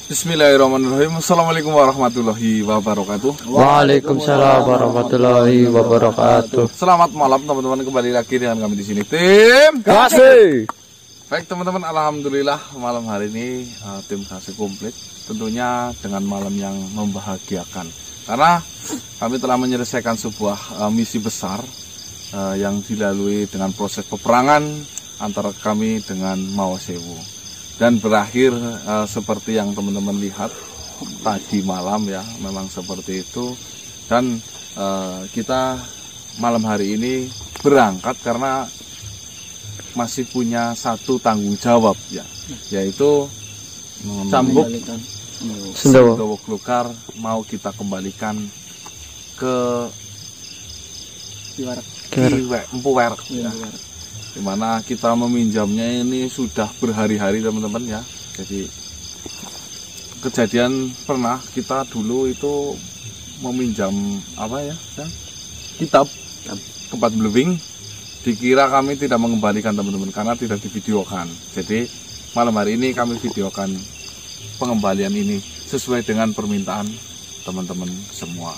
Bismillahirrahmanirrahim. Assalamualaikum warahmatullahi wabarakatuh. Waalaikumsalam warahmatullahi wabarakatuh. Selamat malam teman-teman, kembali lagi dengan kami di sini tim Kasih. Baik teman-teman, alhamdulillah malam hari ini tim Kasih komplit. Tentunya dengan malam yang membahagiakan karena kami telah menyelesaikan sebuah misi besar yang dilalui dengan proses peperangan antara kami dengan Mawasewu. Dan berakhir seperti yang teman-teman lihat tadi malam ya, memang seperti itu. Dan kita malam hari ini berangkat karena masih punya satu tanggung jawab ya, yaitu cambuk Sendawa Glokar mau kita kembalikan ke Empu Werek ya. Dimana kita meminjamnya ini sudah berhari-hari teman-teman ya. Jadi kejadian pernah kita dulu itu meminjam apa ya, kitab tempat blowing, dikira kami tidak mengembalikan teman-teman karena tidak divideokan. Jadi malam hari ini kami videokan pengembalian ini sesuai dengan permintaan teman-teman semua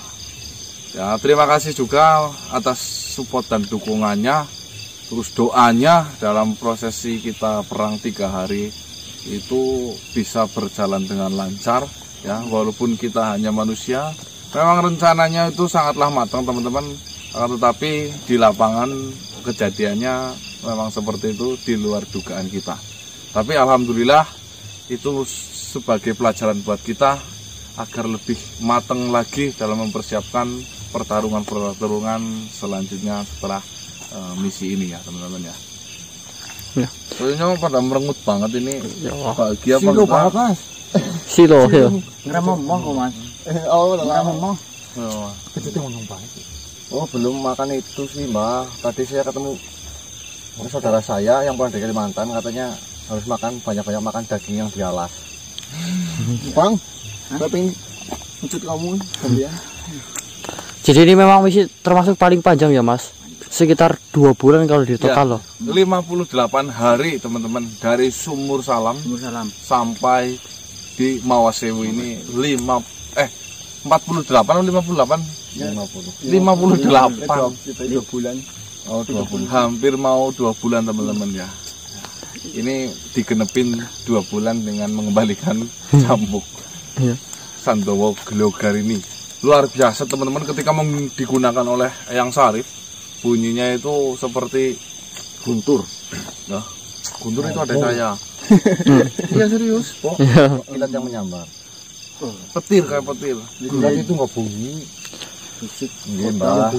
ya. Terima kasih juga atas support dan dukungannya, terus doanya dalam prosesi kita perang 3 hari itu bisa berjalan dengan lancar ya. Walaupun kita hanya manusia, memang rencananya itu sangatlah matang teman-teman, tetapi di lapangan kejadiannya memang seperti itu, di luar dugaan kita. Tapi alhamdulillah itu sebagai pelajaran buat kita agar lebih matang lagi dalam mempersiapkan pertarungan selanjutnya setelah misi ini ya teman-teman ya. Ya. Soalnya pada merengut banget ini. Ya. Bahagia Silo banget mas. Silo ya. Ngeremomoh kok mas. Oh ngeremomoh. Oh. Kejutnya ngomong banget. Oh belum makan itu sih mbak. Tadi saya ketemu saudara saya yang pulang dari Kalimantan, katanya harus makan banyak-banyak makan daging yang dialas. Bang, berapa ini? Mencut kamu ya. Jadi ini memang misi termasuk paling panjang ya mas. Sekitar 2 bulan kalau di total ya, loh. 58 hari teman-teman, dari Sumur Salam sampai di Mawasewu ini 48 atau 58? Ya. 58. 2 bulan. Oh 2 bulan. Hampir mau 2 bulan teman-teman ya. Ini digenepin 2 bulan dengan mengembalikan cambuk Sendawa Glokar ini. Luar biasa teman-teman, ketika digunakan oleh Eyang Sarif, bunyinya itu seperti guntur. Nah, guntur itu ada saya. Iya serius, Pok. Kilat yang menyambar. Petir kayak petir. Kilat itu nggak bunyi. Fisik. Iya, Mbak.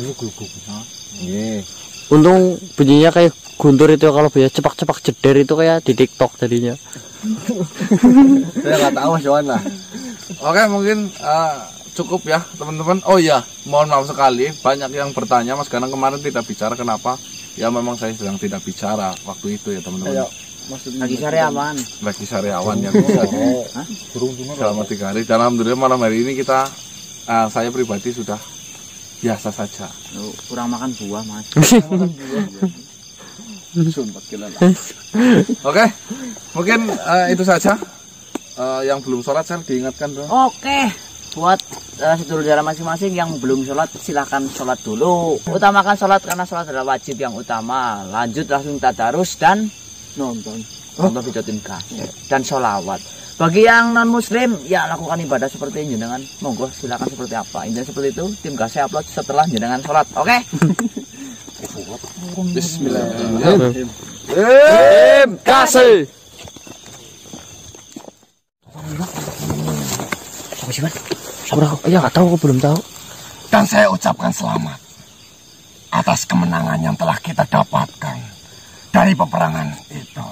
Iya. Untung bunyinya kayak guntur itu, kalau bunyinya cepak-cepak jeder itu kayak di TikTok tadinya. Saya nggak tahu Johan lah. Oke, mungkin cukup ya teman-teman. Oh iya, mohon maaf sekali banyak yang bertanya Mas Ganang kemarin tidak bicara, kenapa? Ya memang saya sedang tidak bicara waktu itu ya teman-teman. Lagi sariawan. Lagi sariawan ya. Selama 3 hari. Dan alhamdulillah malam hari ini kita saya pribadi sudah biasa saja. Kurang makan buah mas. Oke, mungkin itu saja. Yang belum sholat saya diingatkan dong. Oke. Buat sedulur dalam masing-masing yang belum sholat, silahkan sholat dulu. Utamakan sholat karena sholat adalah wajib yang utama. Lanjut langsung tadarus dan nonton video tim Kasih dan sholawat. Bagi yang non muslim ya lakukan ibadah seperti ini dengan monggo, silakan seperti apa intinya seperti itu. Tim Kasih upload setelah jenengan sholat. Oke. Bismillahirrahmanirrahim. Tim Kasih. Ya nggak tahu, aku belum tahu. Dan saya ucapkan selamat atas kemenangan yang telah kita dapatkan dari peperangan itu.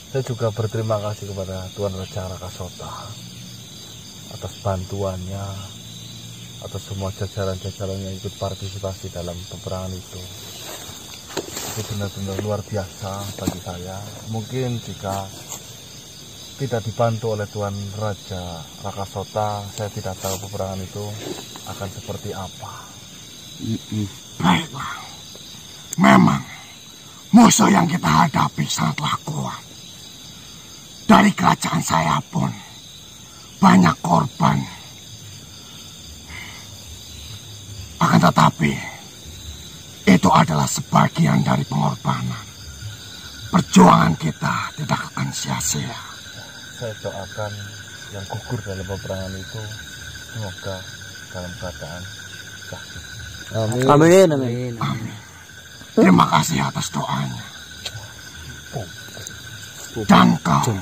Saya juga berterima kasih kepada Tuan Raja Rakasota atas bantuannya, atas semua jajaran-jajaran yang ikut partisipasi dalam peperangan itu. Itu benar-benar luar biasa bagi saya. Mungkin jika tidak dibantu oleh Tuan Raja Rakasota, saya tidak tahu peperangan itu akan seperti apa. Baiklah, memang musuh yang kita hadapi sangatlah kuat. Dari kerajaan saya pun banyak korban. Akan tetapi, itu adalah sebagian dari pengorbanan. Perjuangan kita tidak akan sia-sia. Saya doakan yang gugur dalam peperangan itu semoga dalam keadaan sakit. Amin. Amin. Amin. Amin. Terima kasih atas doanya. Dan kau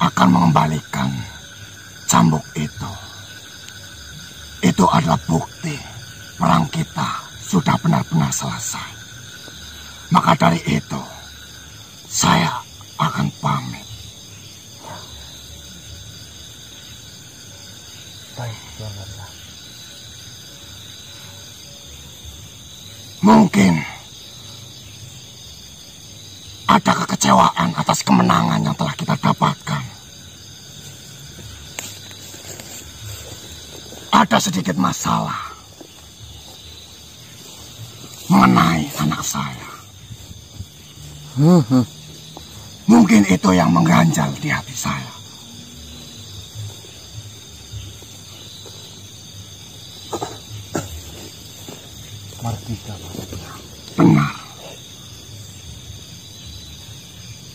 akan mengembalikan cambuk itu. Itu adalah bukti perang kita sudah benar-benar selesai. Maka dari itu, saya akan pamit. Baik, Tuan Raja. Mungkin ada kekecewaan atas kemenangan yang telah kita dapatkan. Ada sedikit masalah mengenai anak saya. Mungkin itu yang mengganjal di hati saya. Mardika. Benar.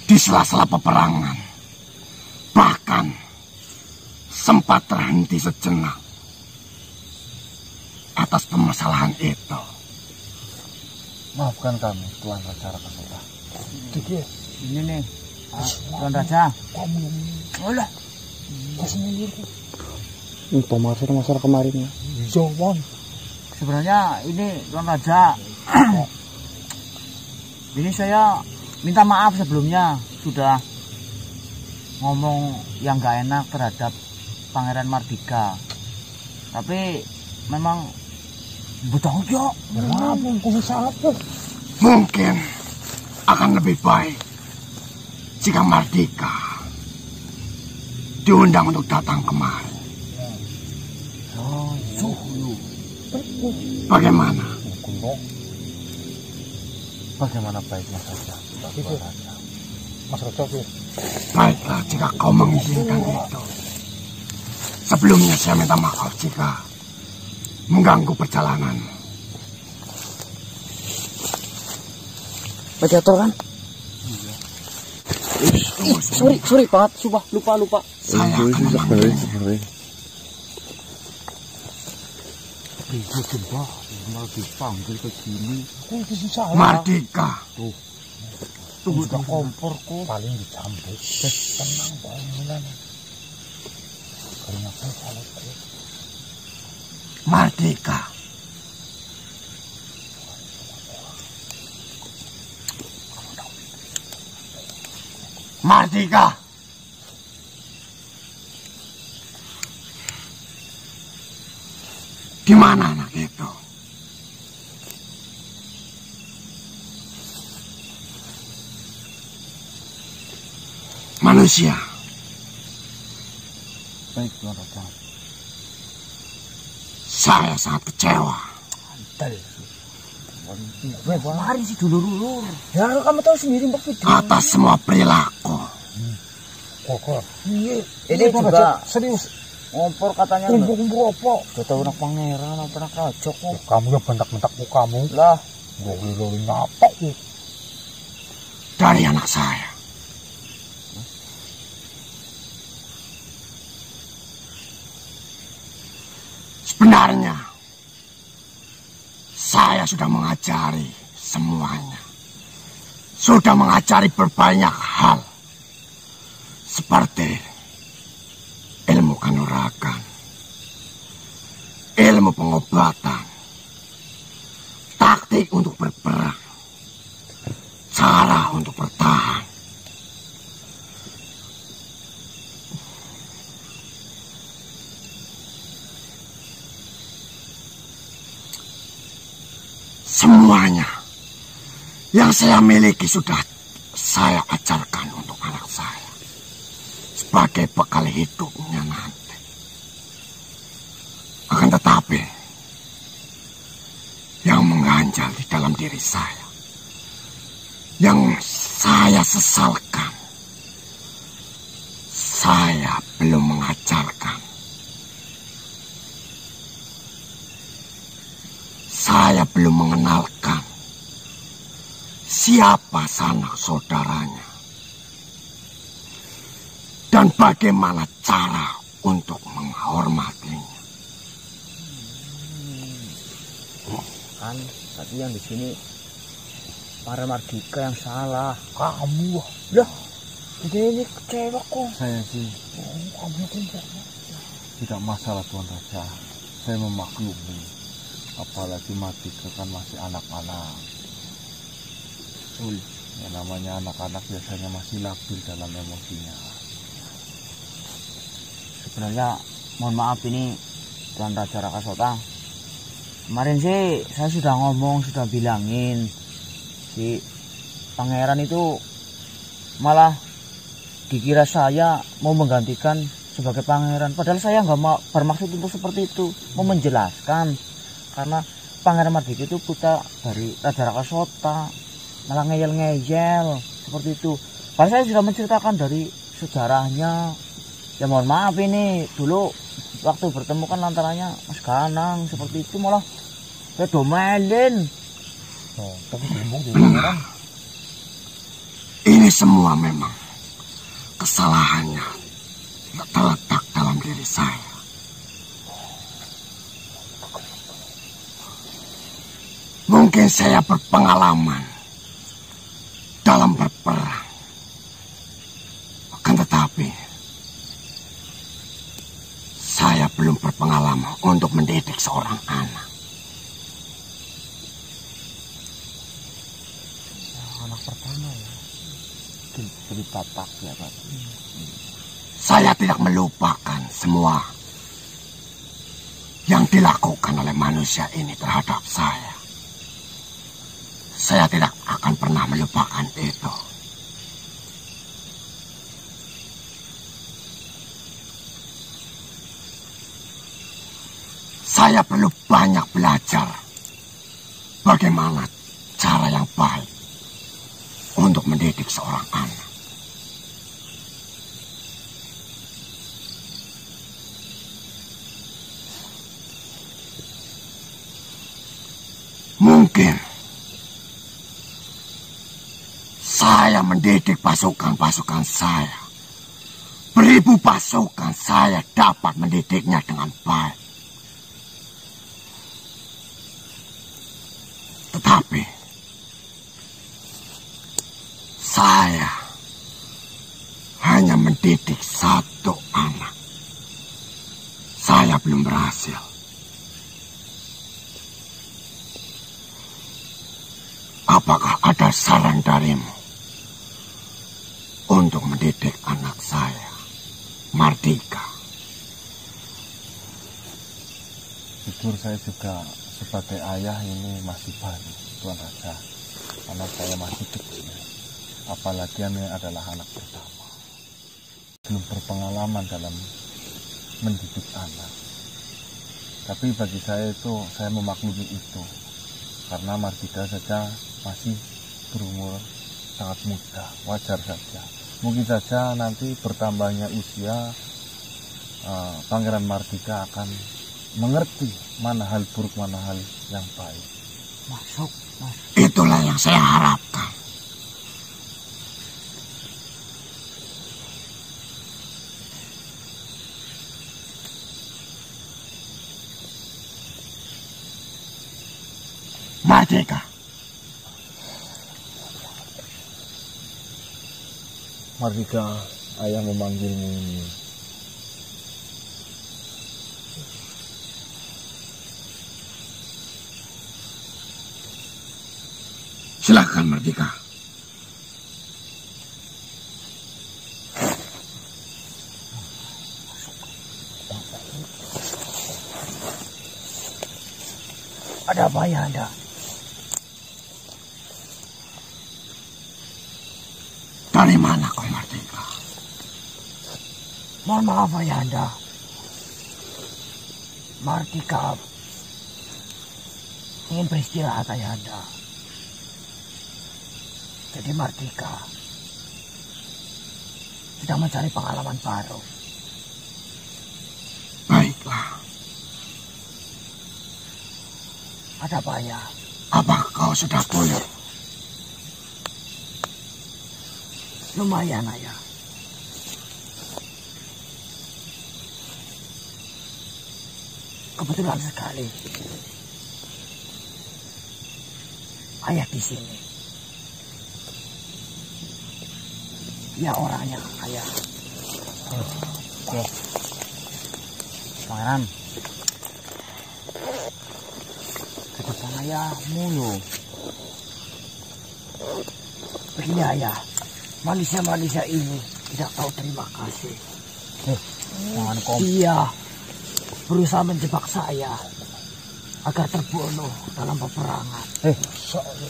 Di sela-sela peperangan, bahkan sempat terhenti sejenak atas permasalahan itu. Maafkan kami, Tuan Raja Rakasura. Ini nih, Tuan Raja. Olah. Pemarsa masalah kemarin ya. Sebenarnya ini Tuan Raja. Ini saya minta maaf sebelumnya sudah ngomong yang gak enak terhadap Pangeran Mardika. Tapi memang betul ya. Mungkin akan lebih baik jika Mardika diundang untuk datang kemari. Bagaimana? Bagaimana baiknya saja, Tuan Raja. Mas Raja, Baiklah jika kau mengizinkan itu. Sebelumnya saya minta maaf jika mengganggu perjalanan. Baca kan? Sorry banget, sumpah lupa. Saya akan memanggil. Dipanggil ke sini. Mardika. Tunggu tak kompor kok. paling dicambuk. Tenang, Pak. Karena saya salah. Mardika. Mardika. Di mana anak itu? Manusia. Baik, Tuan Raja. Saya sangat kecewa. Mari sih dulu. Ya kamu tahu sendiri Mbak Fitri. Atas semua perilaku. Kok. Ini juga serius. ngompor katanya. Kumpul apa? Gak tahu anak pangeran, anak raja kok. Kamu yang bentak-bentak mukamu. Lah, Loli ngapa? Dari anak saya. Sebenarnya saya sudah mengajari semuanya. Sudah mengajari berbanyak hal. Seperti ilmu kanuragan, ilmu pengobatan, taktik untuk berperang, cara untuk bertahan. Semuanya yang saya miliki sudah saya ajarkan untuk anak saya sebagai bekal hidupnya nanti. Akan tetapi yang mengganjal di dalam diri saya, yang saya sesalkan belum mengajarkan. Saya belum mengenalkan siapa sanak saudaranya dan bagaimana cara untuk menghormatinya. Kan tadi yang di sini para Mardika yang salah. Kamu lah. Jadi ini kecewa kok. Saya sih Kamu tidak masalah Tuan Raja. Saya memaklumi. Apalagi Mardika kan masih anak-anak. Ya namanya anak-anak biasanya masih labil dalam emosinya. sebenarnya mohon maaf ini Tuan Raja Rakasota. Kemarin sih saya sudah ngomong, sudah bilangin si pangeran itu malah dikira saya mau menggantikan sebagai pangeran. Padahal saya nggak mau bermaksud untuk seperti itu, mau menjelaskan karena Pangeran Mardika itu putra dari Raja Rakasota, malah ngeyel-ngeyel seperti itu. Padahal saya sudah menceritakan dari sejarahnya. Ya mohon maaf ini dulu waktu bertemu kan antaranya Mas Ganang seperti itu, malah saya domelin. Tapi ngomong di pangeran. Ini semua memang kesalahannya terletak dalam diri saya. Mungkin saya berpengalaman dalam berperang, akan tetapi saya belum berpengalaman untuk mendidik seorang anak. Anak pertama ya, jadi tatak ya Pak. Saya tidak melupakan semua yang dilakukan oleh manusia ini terhadap saya. Saya tidak akan pernah melupakan itu. Saya perlu banyak belajar bagaimana cara yang baik untuk mendidik seorang anak. Mungkin saya mendidik pasukan-pasukan saya. Beribu pasukan saya dapat mendidiknya dengan baik. Tetapi saya hanya mendidik satu anak. Saya belum berhasil. Apakah ada saran darimu untuk mendidik anak saya, Mardika? Jujur saya juga sebagai ayah ini masih baru, Tuan Raja. Karena saya masih kecil. Apalagi ini adalah anak pertama. Belum berpengalaman dalam mendidik anak. Tapi bagi saya itu, saya memaklumi itu. Karena Mardika saja masih berumur sangat muda, wajar saja. Mungkin saja nanti bertambahnya usia, Pangeran Mardika akan mengerti mana hal buruk, mana hal yang baik. Masuk, Mas. Itulah yang saya harapkan. Mardika, Mardika, ayah memanggilmu ini. silakan Mardika. Ada apa ya Anda? Dari mana kau Mardika? Mohon maaf ayah Anda. Mardika ingin beristirahat ayah Anda. Jadi Mardika sedang mencari pengalaman baru. Baiklah. Ada apa ya? Apa kau sudah pulih? Lumayan ayah. Kebetulan sekali ayah di sini. Ya orangnya ayah. Oke. Pangeran. Ke depan ayah mulu. Begini ayah. Manusia-manusia ini tidak tahu terima kasih. Jangan kau. Iya. Berusaha menjebak saya agar terbunuh dalam peperangan.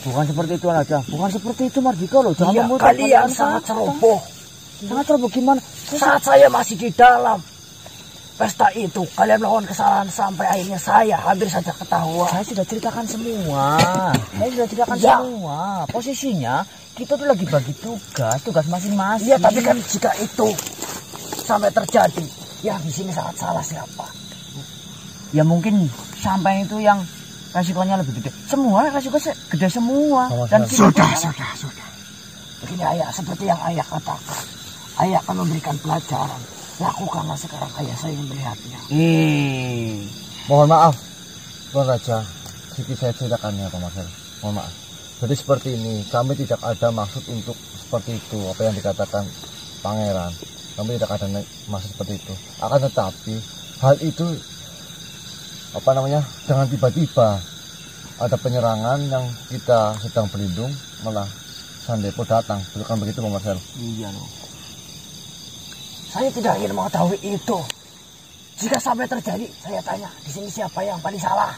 Bukan seperti itu aja. Bukan seperti itu Mardika loh. Jangan memutar. Kalian sangat ceroboh. Sangat ceroboh gimana? Saat saya masih di dalam pesta itu, kalian melakukan kesalahan sampai akhirnya saya hampir saja ketahuan. Saya sudah ceritakan semua. Semua. Posisinya kita tuh lagi bagi tugas masing-masing. Iya, tapi kan jika itu sampai terjadi, ya di sini sangat salah siapa? Ya mungkin sampai itu yang resikonya lebih gede. Semua resiko gede semua. Dan sudah. Begini ayah, seperti yang ayah katakan, ayah akan memberikan pelajaran. Lakukanlah sekarang ayah, saya ingin melihatnya. Mohon maaf, Tuan Raja. Sedikit saya ceritakan ya Pak Marcel. Mohon maaf. Jadi seperti ini, kami tidak ada maksud untuk seperti itu. Apa yang dikatakan Pangeran, kami tidak ada maksud seperti itu. Akan tetapi hal itu dengan tiba-tiba ada penyerangan yang kita sedang berlindung, malah Sandepo datang. Bukan begitu Pak Marcel? Iya loh. Saya tidak ingin mengetahui itu. Jika sampai terjadi, saya tanya, di sini siapa yang paling salah?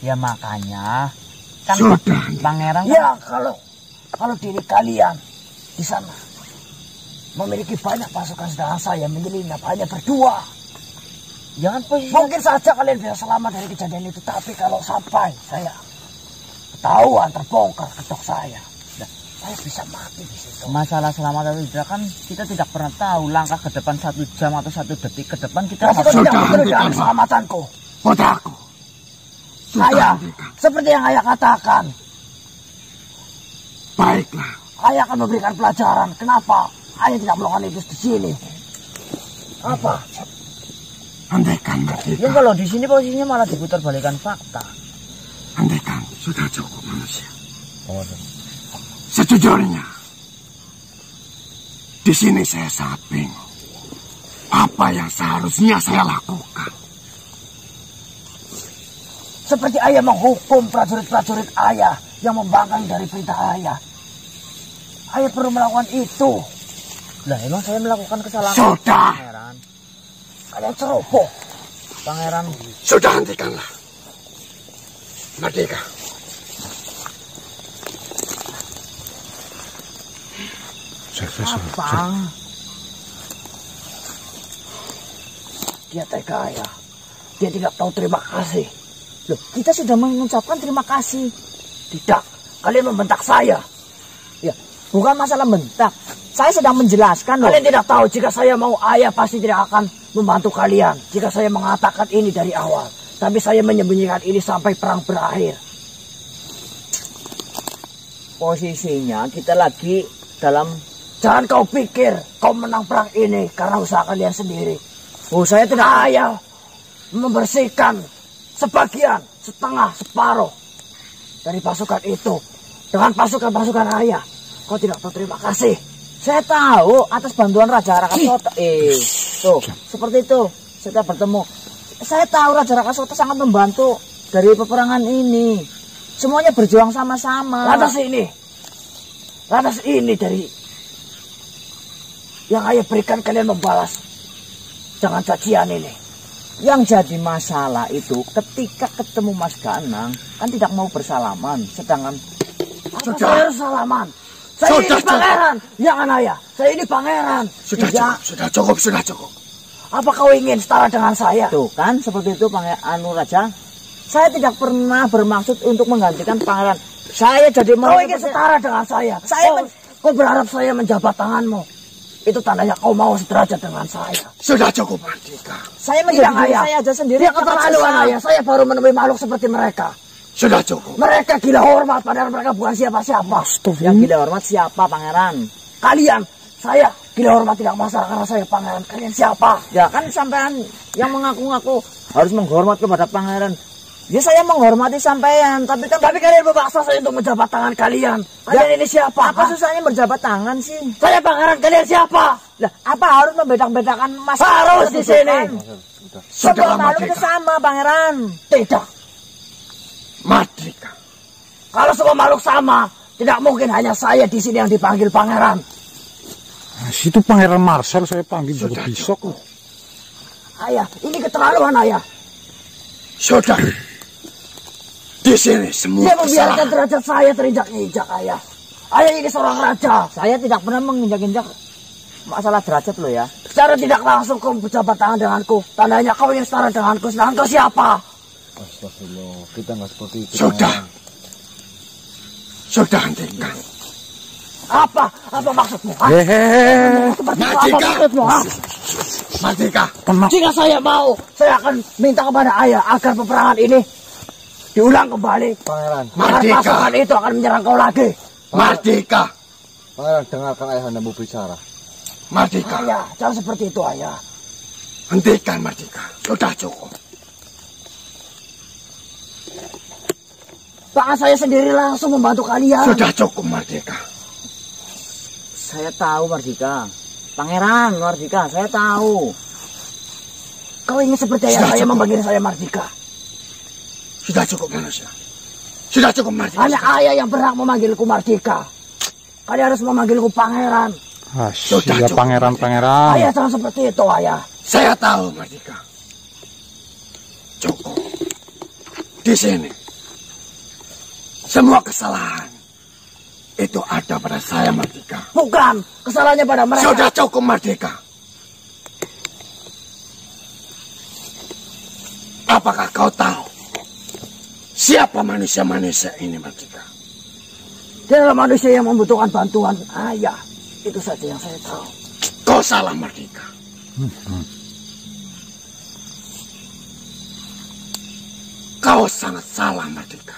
Ya makanya kan Pangeran. Ya kalau diri kalian di sana memiliki banyak pasukan, sedangkan saya menyelinap hanya berdua. Jangan posisi. Mungkin saja kalian bisa selamat dari kejadian itu, tapi kalau sampai saya ketahuan terbongkar kedok saya bisa mati di situ. Masalah selamat atau tidak kan kita tidak pernah tahu. Langkah ke depan 1 jam atau 1 detik ke depan kita tidak peduli dengan keselamatanku. Putraku. Ayah, seperti yang ayah katakan. Baiklah. Ayah akan memberikan pelajaran. Kenapa ayah tidak melakukan itu di sini? Apa? Andaikan Mardika. Ya kalau di sini posisinya malah diputar balikan fakta. Andaikan sudah cukup manusia. Sejujurnya, di sini saya sangat bingung. Apa yang seharusnya saya lakukan? Seperti ayah menghukum prajurit-prajurit ayah yang membangkang dari perintah ayah. Ayah perlu melakukan itu. Lah emang saya melakukan kesalahan? Sudah. Pangeran. Kalian ceroboh. Pangeran. Sudah, hentikanlah. Mardika. Apa? Dia tega ayah. Dia tidak tahu terima kasih. Loh, kita sudah mengucapkan terima kasih. Tidak, kalian membentak saya. Ya, bukan masalah bentak. Saya sedang menjelaskan loh. Kalian tidak tahu jika saya mau ayah pasti tidak akan membantu kalian. Jika saya mengatakan ini dari awal. Tapi saya menyembunyikan ini sampai perang berakhir. Posisinya kita lagi dalam... Jangan kau pikir kau menang perang ini karena usaha kalian sendiri. Oh, saya tidak ayah membersihkan sebagian, setengah, separuh dari pasukan itu dengan pasukan-pasukan ayah. Kau tidak tahu terima kasih. Saya tahu atas bantuan Raja Rakasota. Tuh, seperti itu. Kita bertemu. Saya tahu Raja Rakasota sangat membantu dari peperangan ini. Semuanya berjuang sama-sama. Lantas ini dari yang ayah berikan kalian membalas. Jangan cacian ini. Yang jadi masalah itu ketika ketemu Mas Ganang kan tidak mau bersalaman, sedangkan saya harus salaman. Saya ini pangeran, jangan ayah. Saya ini pangeran. Sudah cukup. Apa kau ingin setara dengan saya? Tuh kan seperti itu Pangeran Raja. Saya tidak pernah bermaksud untuk menggantikan pangeran. Saya jadi mau. Kau ingin setara dengan saya. Kau berharap saya menjabat tanganmu. itu tandanya kau mau sederajat dengan saya. Sudah cukup, Mardika. Saya menjadi diri saya aja sendiri. Dia keterlaluan ayah. Saya baru menemui makhluk seperti mereka. Sudah cukup. Mereka gila hormat, padahal mereka bukan siapa-siapa. Yang gila hormat siapa, Pangeran? Kalian, saya gila hormat tidak masalah karena saya pangeran. Kalian siapa? Ya kan sampean yang mengaku-ngaku harus menghormat kepada Pangeran. Ya saya menghormati sampean, tapi kalian memaksa saya untuk menjabat tangan kalian. Kalian ini siapa? Apa susahnya berjabat tangan sih? Saya pangeran, kalian siapa? Lah, apa harus membedakan mas? Harus di sini. Semua makhluk itu sama, Pangeran. Tidak. Mardika. Kalau semua makhluk sama, tidak mungkin hanya saya di sini yang dipanggil pangeran. Nah, situ Pangeran Marcel saya panggil juga bisa kok. Ayah, ini keterlaluan ayah. Sudah. Di sini semua Dia membiarkan kesalahan. derajat saya terinjak-injak ayah. Ayah ini seorang raja. Saya tidak pernah menginjak-injak masalah derajat lo ya. Secara tidak langsung kau berjabat tangan denganku. Tandanya kau yang setara denganku. Sedangkan kau siapa? Astagfirullah, kita nggak seperti itu. Sudah. Sudah hentikan. Apa maksudmu? Mardika. Mardika. Jika saya mau, saya akan minta kepada ayah agar peperangan ini diulang kembali. Pangeran, Agar Mardika. pasukan itu akan menyerang kau lagi. Mardika. Pangeran dengarkan ayahandamu bicara. Mardika. Ayah, jangan seperti itu ayah. Hentikan, Mardika. Sudah cukup. Bahkan saya sendiri langsung membantu kalian. Sudah cukup, Mardika. Saya tahu, Mardika. Pangeran Mardika, saya tahu. Kau ingin seperti ayah saya memanggil saya Mardika. Sudah cukup, manusia. Sudah cukup, Mardika. Hanya ayah yang berhak memanggilku Mardika. Kalian harus memanggilku pangeran. Sudah Ya cukup. pangeran. Ayah jangan seperti itu ayah. Saya tahu, Mardika. Cukup. Di sini. Semua kesalahan itu ada pada saya, Mardika. Bukan, kesalahannya pada mereka. Sudah cukup, Mardika. Apakah kau tahu siapa manusia-manusia ini, Mardika? Dia adalah manusia yang membutuhkan bantuan ayah. Itu saja yang saya tahu. Kau salah, Mardika. Kau sangat salah, Mardika.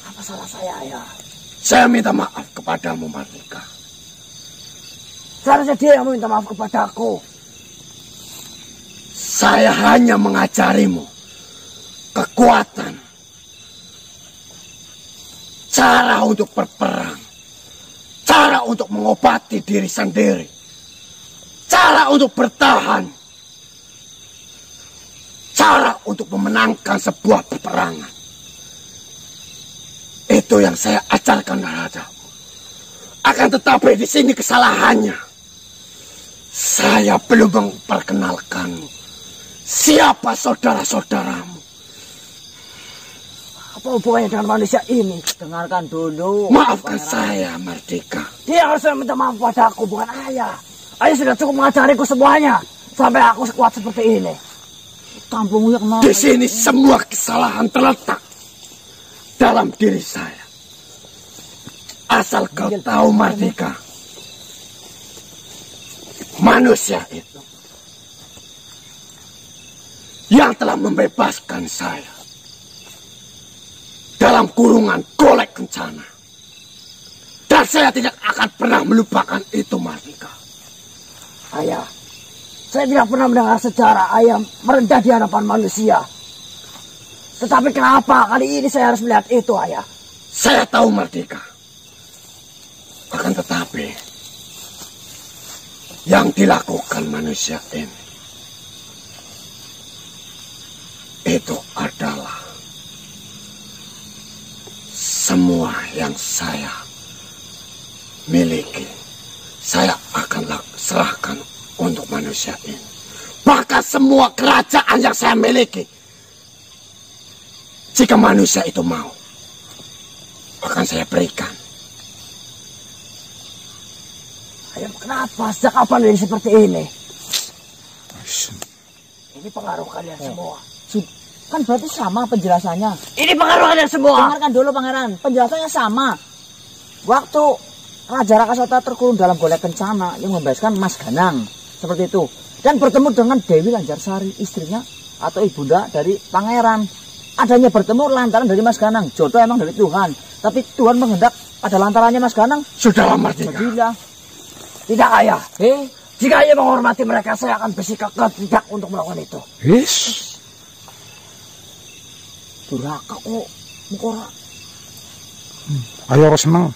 Apa salah saya ayah? Saya minta maaf kepadamu, Mardika. Seharusnya dia yang meminta maaf kepadaku. Saya hanya mengajarimu kekuatan, cara untuk berperang, cara untuk mengobati diri sendiri, cara untuk bertahan, cara untuk memenangkan sebuah peperangan. Itu yang saya ajarkan kepadamu. Akan tetapi di sini kesalahannya. Saya belum memperkenalkanmu. Siapa saudara-saudaramu? Apa hubungannya dengan manusia ini? Dengarkan dulu. Maafkan Pangeran. saya, Mardika. Dia harus minta maaf padaku, bukan ayah. Ayah sudah cukup mengajariku semuanya. Sampai aku sekuat seperti ini. Kampungmu ya kenapa? Di sini semua kesalahan terletak dalam diri saya. Asal kau tahu, Mardika, manusia itu yang telah membebaskan saya dalam kurungan Golek Kencana. Dan saya tidak akan pernah melupakan itu, Mardika. Ayah, saya tidak pernah mendengar sejarah ayah merendah di hadapan manusia. Tetapi kenapa kali ini saya harus melihat itu, ayah? Saya tahu, Mardika. Akan tetapi, yang dilakukan manusia ini, itu adalah semua yang saya miliki. Saya akan serahkan untuk manusia ini. Bahkan semua kerajaan yang saya miliki, jika manusia itu mau, akan saya berikan. Ayah, kenapa? Sejak kapan ini seperti ini? Ini pengaruh kalian semua. Kan berarti sama penjelasannya. Ini pengaruh kalian semua. Dengarkan dulu, Pangeran. Penjelasannya sama. Waktu Raja Rakasota terkurung dalam golek kencana yang membebaskan Mas Ganang. Seperti itu. Dan bertemu dengan Dewi Lanjarsari, istrinya atau ibunda dari pangeran. Adanya bertemu lantaran dari Mas Ganang. Jodoh emang dari Tuhan. Tapi Tuhan menghendak pada lantarannya Mas Ganang. Sudahlah Mardika. Tidak ayah. Jika ayah menghormati mereka, saya akan bersikap tidak untuk melakukan itu. Yes. Durhaka kok, Mukora. Ayo orang senang.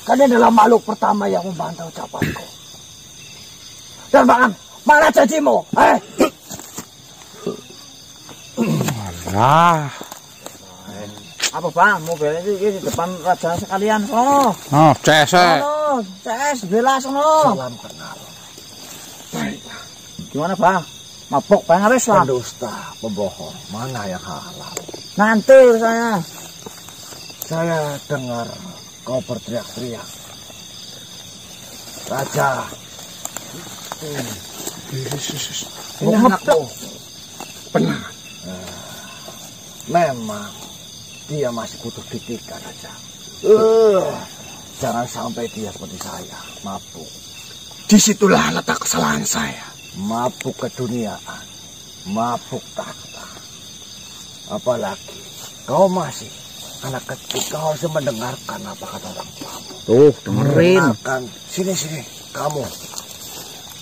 Kalian adalah makhluk pertama yang membantah ucapanku. Dan bahkan, mana janjimu? Alah. Apa bang? Mobilnya itu di depan raja sekalian. Oh, CS. CS, bela sono. Salam kenal. Baiklah. Gimana bang? Mabuk bang habis lah. Pendusta, pembohong, mana yang halal? Nanti saya. Saya dengar kau berteriak-teriak. Raja. Ini anakku. Benar. Memang dia masih butuh didikan, Raja. Jangan sampai dia seperti saya, mabuk. Disitulah letak kesalahan saya. Mabuk keduniaan, mabuk tahta. Apalagi kau masih anak kecil, kau harus mendengarkan apa kata orang tuamu. Tuh, dengerin. Dengarkan, sini kamu.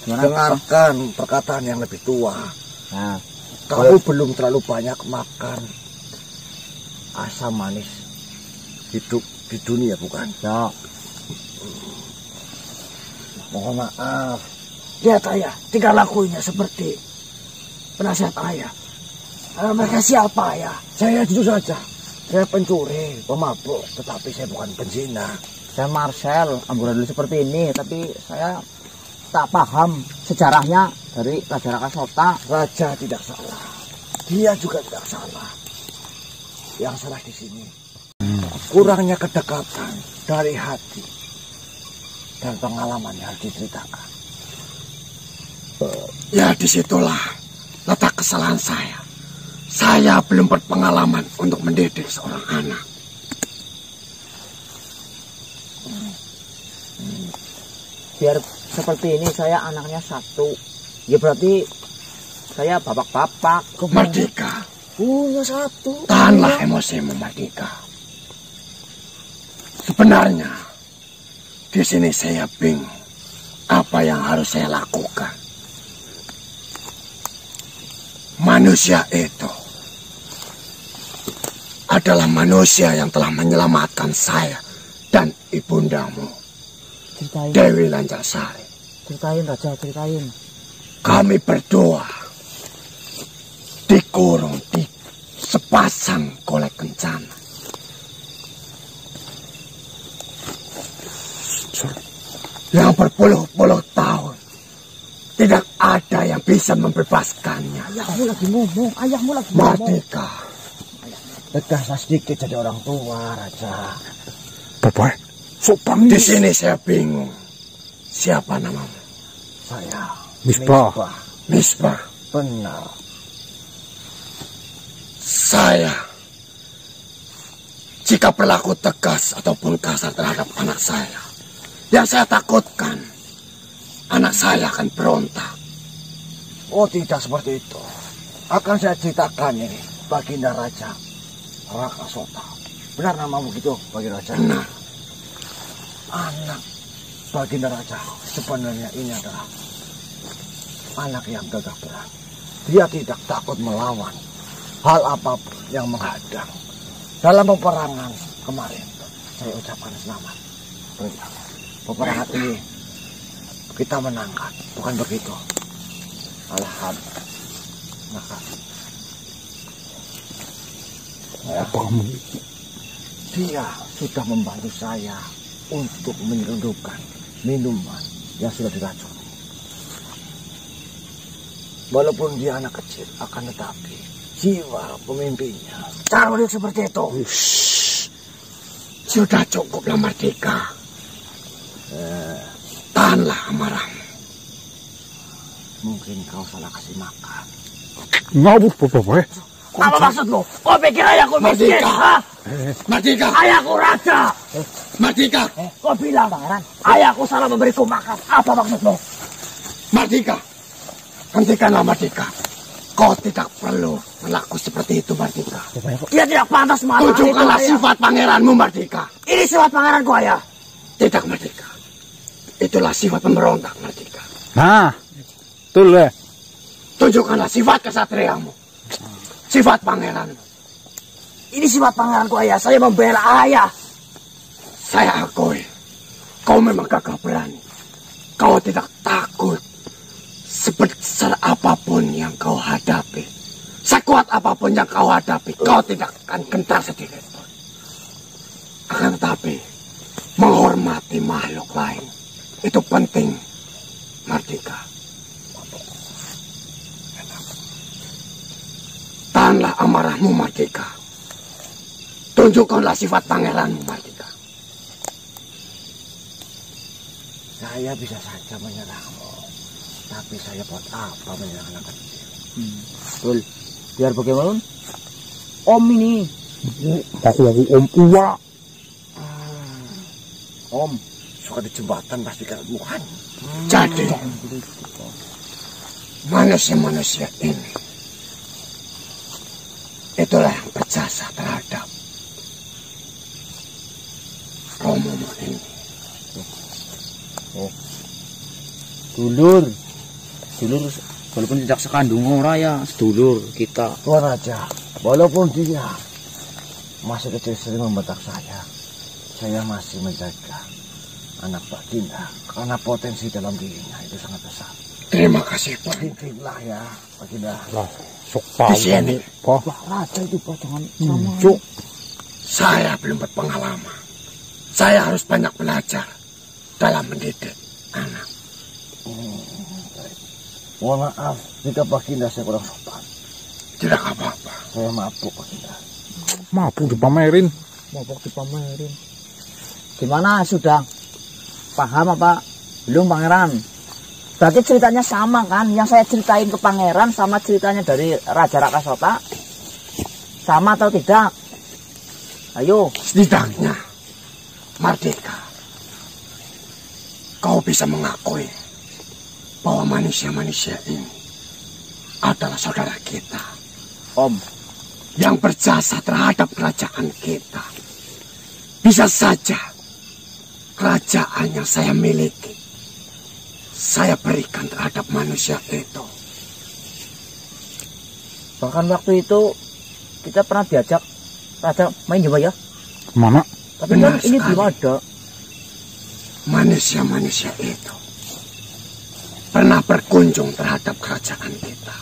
Gimana, Dengarkan perkataan yang lebih tua. Nah, Kamu belum terlalu banyak makan asam manis hidup di dunia, bukan? ya. Mohon maaf. Lihat ayah, tingkah lakunya seperti penasihat ayah. Mereka siapa ayah? Saya jujur saja. Saya pencuri, pemabuk, tetapi saya bukan penzina. Saya Marcel, amburadul seperti ini, tapi saya tak paham sejarahnya dari Raja Rakasota. Raja tidak salah. Dia juga tidak salah. Yang salah di sini kurangnya kedekatan dari hati dan pengalaman yang diceritakan. Ya disitulah letak kesalahan saya. Saya belum berpengalaman untuk mendidik seorang anak. Biar seperti ini saya anaknya satu. Ya berarti saya bapak-bapak. Mardika, Punya satu. tahanlah emosimu Mardika. Sebenarnya di sini saya bingung apa yang harus saya lakukan. Manusia itu adalah manusia yang telah menyelamatkan saya dan ibundamu, Ceritain, Dewi Lanjarsari. ceritain Raja, ceritain. Kami berdua dikurung di sepasang golek kencana. Yang berpuluh-puluh tahun tidak ada yang bisa membebaskannya. Ayahmu lagi ngomong, ayahmu lagi ngomong. Mardika, Tegaslah sedikit jadi orang tua, Raja. Bapak, sopan di sini saya bingung. Siapa namamu? Saya Misbah. Misbah. Benar. Saya, jika berlaku tegas ataupun kasar terhadap anak saya, yang saya takutkan, anak saya akan berontak. Oh, tidak seperti itu. Akan saya ceritakan ini, Baginda Raja Rakasota. Benar namamu gitu, Baginda Raja? Benar. Anak Baginda Raja sebenarnya ini adalah anak yang gagah berani. Dia tidak takut melawan hal apapun yang menghadang. Dalam peperangan kemarin, saya ucapkan selamat. Peperangan ini kita menangkan, bukan begitu? Alhamdulillah. Maka Apa kamu? dia sudah membantu saya untuk menyelundupkan minuman yang sudah diracuni. Walaupun dia anak kecil, akan tetapi jiwa pemimpinnya. Cara dia seperti itu. Sudah cukuplah Mardika. Tahanlah amarahmu. Mungkin kau salah kasih makan. Ngawur, Bapak. Apa maksudmu? Kau pikir ayahku miskin? Mardika. Mardika. Ayahku raja. Mardika. Kau bilang, Pangeran, ayahku salah memberiku makan. Apa maksudmu? Mardika. Hentikanlah Mardika. Kau tidak perlu berlaku seperti itu Mardika. Dia tidak pantas marah. Tunjukkanlah sifat pangeranmu Mardika. Ini sifat pangeranku, ayah. Tidak Mardika. Itulah sifat pemberontak Mardika. Nah, betul ya. Tunjukkanlah sifat kesatriamu. Sifat pangeranmu. Ini sifat pangeranku, ayah. Saya membela ayah. Saya akui. Kau memang gagah berani. Kau tidak takut. Sebesar apapun yang kau hadapi, sekuat apapun yang kau hadapi, kau tidak akan gentar sedikit pun. Akan tetapi, menghormati makhluk lain, itu penting, Mardika. Tahanlah amarahmu, Mardika. Tunjukkanlah sifat pangeranmu, Mardika. Saya bisa saja menyerangmu, tapi saya buat apa menyerang anak kecil? Betul. Biar bagaimana? Om ini. Aku Om Uwa. Om, suka di jembatan pasti kemukan. Jadi, manusia-manusia ini, itulah yang berjasa terhadap Romomo ini. Dulur. Dulur walaupun tidak sekandung ora ya, sedulur kita. Tuan Raja, walaupun dia masih kecil sering membentak saya masih menjaga anak Baginda karena potensi dalam dirinya itu sangat besar. Terima kasih, Pak. Intilah ya, Baginda. Lah, sok tahu. Di sini, Pak. Raja itu Pak, jangan Cuk. saya belum berpengalaman. Saya harus banyak belajar dalam mendidik anak. Mohon maaf jika Baginda saya kurang sopan. Tidak apa-apa. Saya mabuk Baginda. Mabuk dipamerin. Gimana, sudah paham apa belum, Pangeran? Berarti ceritanya sama kan? Yang saya ceritain ke Pangeran sama ceritanya dari Raja Rakasota, sama atau tidak? Ayo. Setidaknya, Mardika, kau bisa mengakui bahwa manusia-manusia ini adalah saudara kita, Om. yang berjasa terhadap kerajaan kita. Bisa saja kerajaan yang saya miliki, saya berikan terhadap manusia itu. Bahkan waktu itu kita pernah diajak Raja main juga ya. Mana? Tapi Benar kan ini sekali. belum ada. Manusia-manusia itu pernah berkunjung terhadap kerajaan kita.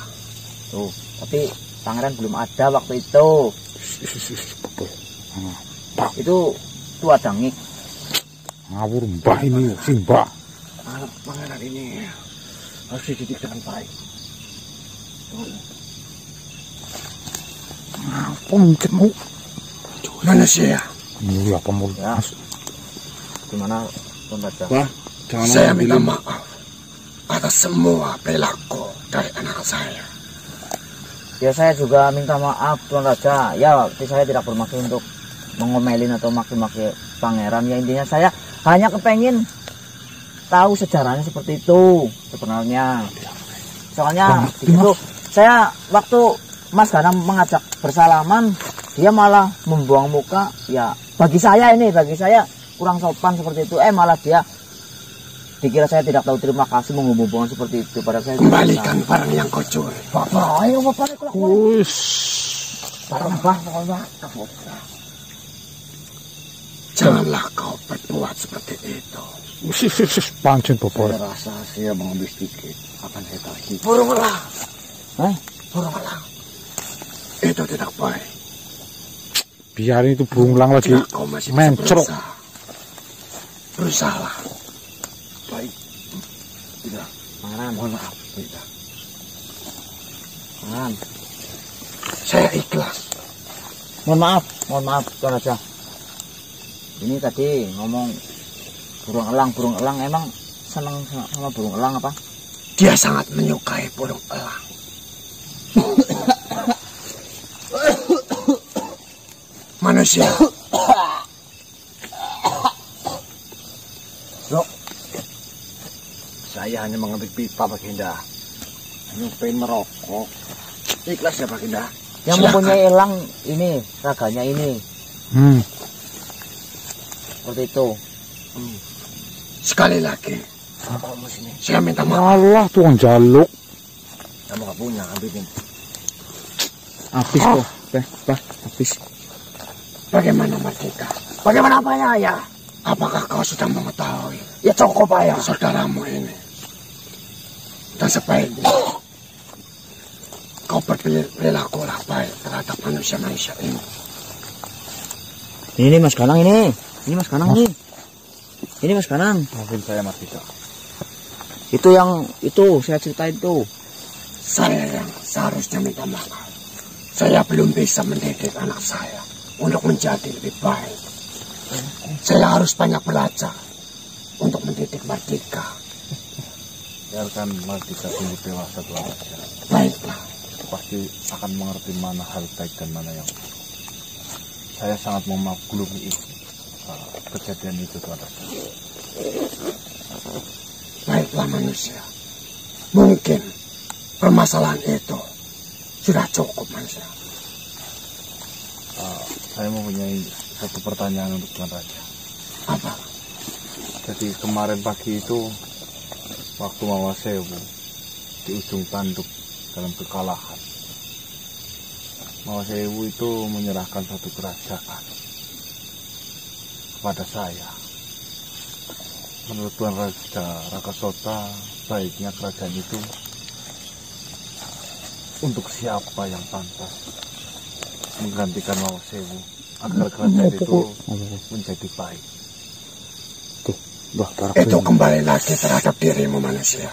Tuh, tapi Pangeran belum ada waktu itu. Betul. Itu tua dangik. Ngawur mbah ini, si mbah. Anak pangeran ini harus dididik dengan baik. Apa mungkin mau? Manusia, Ini apa mau? Ya. Gimana, Tuan Raja? Wah, jangan saya ngomong minta gini. maaf atas semua perilaku dari anak saya. Ya, saya juga minta maaf, Tuan Raja. Ya, saya tidak bermaksud untuk mengomelin atau maki-maki Pangeran. Ya, intinya saya hanya kepengen tahu sejarahnya seperti itu sebenarnya. Soalnya itu saya waktu Mas Ganam mengajak bersalaman, dia malah membuang muka. Ya, bagi saya kurang sopan seperti itu. Malah dia dikira saya tidak tahu terima kasih, menghubung seperti itu. Padahal saya Kembalikan barang yang kau curi. Bapak, ayo Bapak, Wis. barang apa? Janganlah kau berbuat seperti itu. Wis pancen Bapak. Saya rasa saya mengambil sedikit akan saya tarik. Burung elang, Burung elang. itu tidak baik. Biarin itu burung elang lagi Jika kau masih bisa mencrok. berusahalah. Baik. Tidak. Pangeran, Mohon maaf. Tidak. Pangeran. Saya ikhlas. Mohon maaf Tuan Raja. Ini tadi ngomong burung elang emang seneng sama burung elang apa? Dia sangat menyukai burung elang. manusia. Loh, saya hanya mengambil pipa Baginda. Hanya pengen merokok. Ikhlas ya Baginda. Yang mempunyai elang ini, raganya ini. Seperti itu. Sekali lagi, saya minta maaf. Allah tukang jaluk. Kamu gak punya, ambilin. Habis kok. Habis. Bagaimana Mardika? Bagaimana apanya, Ayah? Apakah kau sudah mengetahui Ya cukup, Ayah. saudaramu ini? Dan sebaiknya kau berperilakulah baik terhadap manusia-manusia ini. Ini Mas Kanang ini. Ini Mas Kanang nih. Ini Mas Kanang. Maafin saya Mas Dika. Itu yang itu saya ceritain tuh. Saya yang seharusnya minta maaf. Saya belum bisa mendidik anak saya untuk menjadi lebih baik. Saya harus banyak belajar untuk mendidik Mardika. Biarkan Mardika tumbuh dewasa Tuan Raja. Baiklah. Pasti akan mengerti mana hal baik dan mana yang buruk. Saya sangat memaklumi kejadian itu Tuan Raja. Baiklah manusia. Mungkin permasalahan itu sudah cukup manusia. Saya mempunyai satu pertanyaan untuk Tuan Raja. Apa? Jadi kemarin pagi itu waktu Mawasewu di ujung tanduk dalam kekalahan, Mawasewu itu menyerahkan satu kerajaan kepada saya. Menurut Tuan Raja Rakasota, baiknya kerajaan itu untuk siapa yang pantas menggantikan Mawasewu agar kerajaan itu menjadi baik. Itu kembali lagi terhadap dirimu manusia.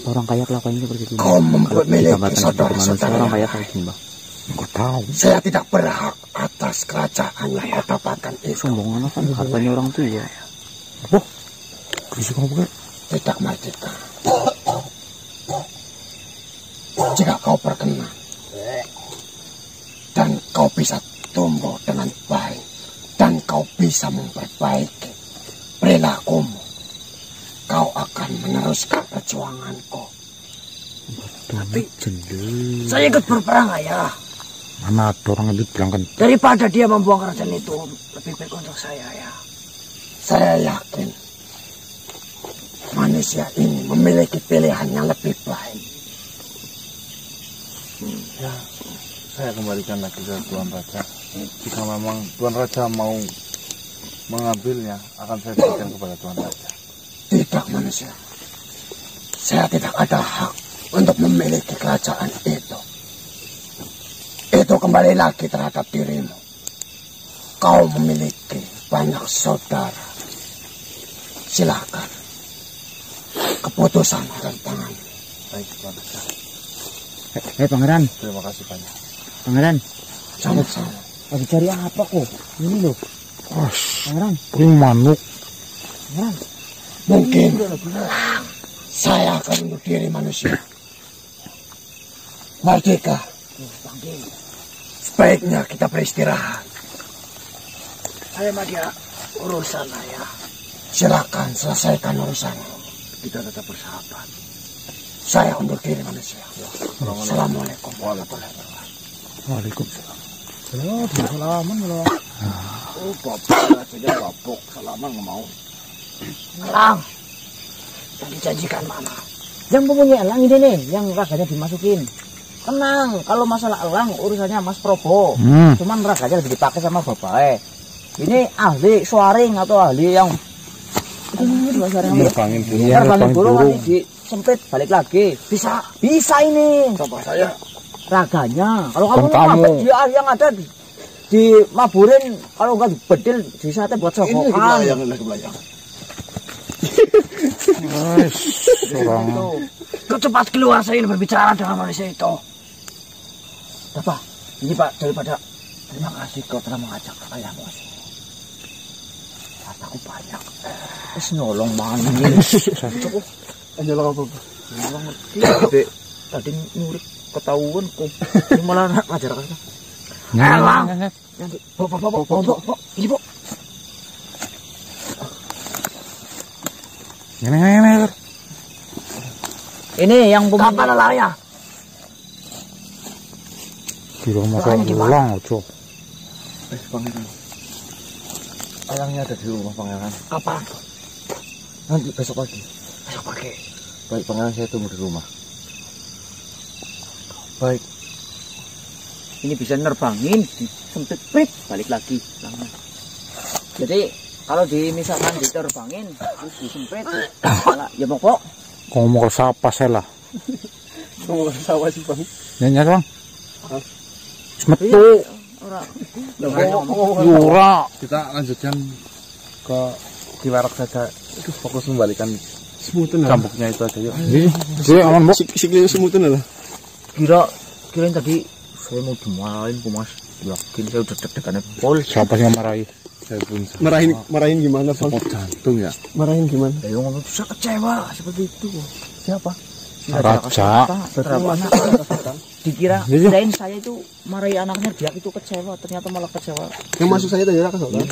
Orang kaya kelakuannya seperti itu. Kau memiliki saudara-saudara orang kaya kayak gini, Mbak. Enggak tahu. Saya tidak berhak atas kerajaan yang kau dapatkan itu. Sombongan kan hartanya orang tua. Oh, berisik kamu bukan? Tidak Mardika. Jika kau berkenan dan kau bisa tumbuh dengan baik dan kau bisa memperbaiki perilakumu, kau akan meneruskan perjuanganku. Tapi saya ikut berperang, Ayah. Mana ada orang itu bilang kan? Daripada dia membuang kerajaan itu, lebih baik untuk saya, Ayah. Saya yakin manusia ini memiliki pilihan yang lebih baik. Ya, saya kembalikan lagi ke Tuan Raja. Jika memang Tuan Raja mau mengambilnya, akan saya berikan kepada Tuan Raja. Tidak manusia. Saya tidak ada hak untuk memiliki kerajaan itu. Itu kembali lagi terhadap dirimu. Kau memiliki banyak saudara. Silakan. Keputusan ada di tangan. Baik Tuan Raja. Pangeran. Terima kasih banyak. Pangeran. Sama-sama. Lagi cari apa kok? Ini loh. Pangeran. Ini manuk. Pangeran. Mungkin saya akan undur diri manusia. Mardika, sebaiknya kita beristirahat. Ayah Madia, urusan Ayah. Silakan selesaikan urusan. Kita tetap bersahabat. Saya undur diri manusia. Assalamualaikum warahmatullahi wabarakatuh. Waalaikumsalam. Salaman malah. Oh, bapak, saja babok. Salaman nggak mau. Elang, yang dijanjikan mana? Yang mempunyai elang ini nih, yang raganya dimasukin. Tenang, kalau masalah elang urusannya Mas Probo. Cuman raganya lebih dipakai sama bapaknya. Ini ahli swaring atau ahli yang Nerbangin burung. terbangin burung nanti disempit balik lagi. Bisa ini. Coba saya. Raganya. Kalau kamu Kamu. mabet dia yang ada di maburin, kalau enggak bedil di sate buat Ini sokokan. kebelayang, ini kebelayang. Orang Kau cepat keluar, saya ingin berbicara dengan manusia itu. Bapak, ini Pak, daripada terima kasih kau telah mengajak ayahmu sini. Hartaku banyak. Terus nolong mangin. Cukup. Anjala apa? Nolong ngerti. Tadi nyurik ketahuan kok. Ini malah ngajar kan. Elang. Nanti, Pok. Ini, Pok. Ini yang Kapan lelahnya? Kira masa ulang aja. Pangeran. Ayangnya ada di rumah pangeran. Kapan? Nanti besok pagi. Besok pagi. Baik pangeran, saya tunggu di rumah. Baik. ini bisa nerbangin, sempit prit balik lagi. Jadi kalau misalkan diterbangin terus disempit, ya pokok. Ngomong ke siapa saya lah? Ngomong ke siapa sih bang? Nyanyi bang. Semetu. Yura. Kita lanjutkan ke Kiwarak saja. Fokus membalikan cambuknya itu aja yuk. Jadi aman bok. Sikilnya semutan lah. Kirain tadi saya mau dimarahin Bu Mas. Yakin saya udah deg-degannya pol. Siapa sih yang marahi? Saya pun Marahin gimana bang? support jantung ya. Marahin gimana? Ayo ngomong saya kecewa seperti itu. Siapa? Raja. Dikira kirain saya itu marahi anaknya, dia itu kecewa, ternyata malah kecewa. Yang masuk saya tadi Raka Sultan.